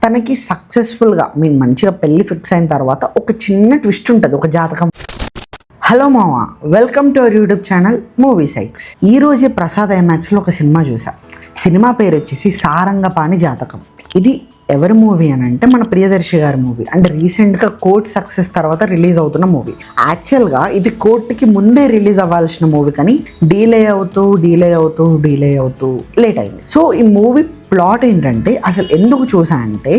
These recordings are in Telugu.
తనకి సక్సెస్ఫుల్గా మంచిగా పెళ్లి ఫిక్స్ అయిన తర్వాత ఒక చిన్న ట్విస్ట్ ఉంటుంది ఒక జాతకం. హలో మామ, welcome to our YouTube channel movie సైక్స్. ఈ రోజే ప్రసాద్ ఐమాక్స్లో ఒక సినిమా చూసా. సినిమా పేరు వచ్చేసి సారంగపాణి జాతకం. ఇది ఎవరి మూవీ అని అంటే మన ప్రియదర్శి గారి మూవీ. అంటే రీసెంట్గా కోర్ట్ సక్సెస్ తర్వాత రిలీజ్ అవుతున్న మూవీ. యాక్చువల్గా ఇది కోర్టుకి ముందే రిలీజ్ అవ్వాల్సిన మూవీ, కానీ డీలే అవుతూ లేట్ అయింది. సో ఈ మూవీ ప్లాట్ ఏంటంటే, అసలు ఎందుకు చూసా అంటే,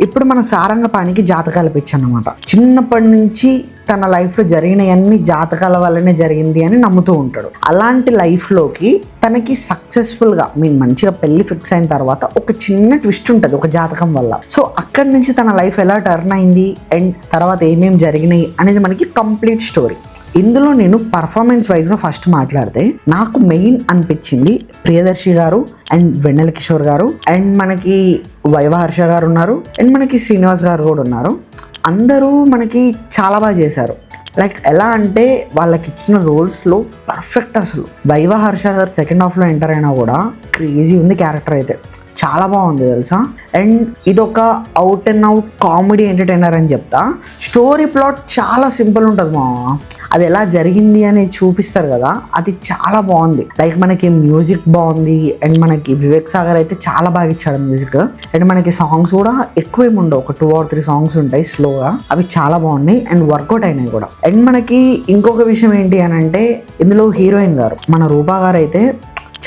ఇప్పుడు మన సారంగపాణికి జాతకాల పిచ్చి అన్నమాట. చిన్నప్పటి నుంచి తన లైఫ్లో జరిగినవన్నీ జాతకాల వల్లనే జరిగింది అని నమ్ముతూ ఉంటాడు. అలాంటి లైఫ్లోకి తనకి సక్సెస్ఫుల్గా మంచిగా పెళ్లి ఫిక్స్ అయిన తర్వాత ఒక చిన్న ట్విస్ట్ ఉంటుంది ఒక జాతకం వల్ల. సో అక్కడి నుంచి తన లైఫ్ ఎలా టర్న్ అయింది అండ్ తర్వాత ఏమేమి జరిగినాయి అనేది మనకి కంప్లీట్ స్టోరీ. ఇందులో నేను పర్ఫార్మెన్స్ వైజ్గా ఫస్ట్ మాట్లాడితే, నాకు మెయిన్ అనిపించింది ప్రియదర్శి గారు అండ్ వెన్నెల కిషోర్ గారు అండ్ మనకి వైవహర్ష గారు ఉన్నారు అండ్ మనకి శ్రీనివాస్ గారు కూడా ఉన్నారు. అందరూ మనకి చాలా బాగా చేశారు. లైక్ ఎలా అంటే వాళ్ళకి ఇచ్చిన రోల్స్లో పర్ఫెక్ట్. అసలు వైవహర్ష గారు సెకండ్ హాఫ్లో ఎంటర్ అయినా కూడా క్రేజీ ఉంది క్యారెక్టర్ అయితే. చాలా బాగుంది తెలుసా. అండ్ ఇదొక out and out comedy entertainer అని చెప్తా. స్టోరీ ప్లాట్ చాలా సింపుల్ ఉంటుంది మామ. అది ఎలా జరిగింది అని చూపిస్తారు కదా, అది చాలా బాగుంది. లైక్ మనకి మ్యూజిక్ బాగుంది అండ్ మనకి వివేక్ సాగర్ అయితే చాలా బాగా ఇచ్చాడు మ్యూజిక్. అండ్ మనకి సాంగ్స్ కూడా ఎక్కువేమి ఉండవు, ఒక 2 or 3 సాంగ్స్ ఉంటాయి స్లోగా. అవి చాలా బాగున్నాయి అండ్ వర్కౌట్ అయినాయి కూడా. అండ్ మనకి ఇంకొక విషయం ఏంటి అని అంటే, ఇందులో హీరోయిన్ గారు మన రూపా గారు అయితే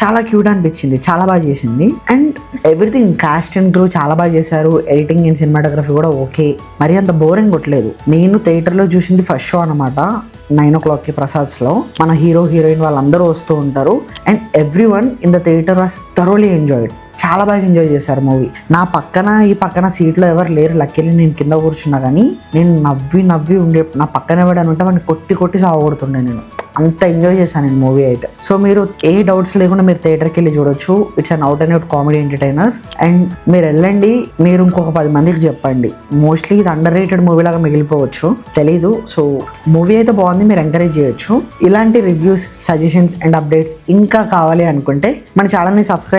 చాలా క్యూట్ అనిపించింది, చాలా బాగా చేసింది. And everything cost and crew చాలా బాగా చేశారు. ఎడిటింగ్ అండ్ సినిమాటోగ్రఫీ కూడా ఓకే, మరి అంత బోరింగ్ కొట్టలేదు. నేను థియేటర్లో చూసింది ఫస్ట్ షో అనమాట, 9 o'clockకి ప్రసాద్స్లో. మన హీరో హీరోయిన్ వాళ్ళందరూ వస్తూ ఉంటారు and everyone in the theatre was thoroughly enjoyed. చాలా బాగా ఎంజాయ్ చేశారు మూవీ. నా పక్కన సీట్లో ఎవరు లేరు, లక్కీలీ నేను కింద కూర్చున్నా, కానీ నేను నవ్వి ఉండే. నా పక్కన ఎవడని ఉంటే వాడిని కొట్టి సాగొడుతుండే. నేను అంత ఎంజాయ్ చేశాను నేను మూవీ అయితే. సో మీరు ఏ డౌట్స్ లేకుండా మీరు థియేటర్కి వెళ్ళి చూడొచ్చు. It's an out and out comedy entertainer. And మీరు వెళ్ళండి, మీరు ఇంకొక 10 మందికి చెప్పండి. మోస్ట్లీ ఇది అండర్ రేటెడ్ మూవీ లాగా మిగిలిపోవచ్చు, తెలీదు. సో మూవీ అయితే బాగుంది, మీరు ఎంకరేజ్ చేయొచ్చు. ఇలాంటి రివ్యూస్, సజెషన్స్ అండ్ అప్డేట్స్ ఇంకా కావాలి అనుకుంటే మన ఛానల్ని సబ్స్క్రైబ్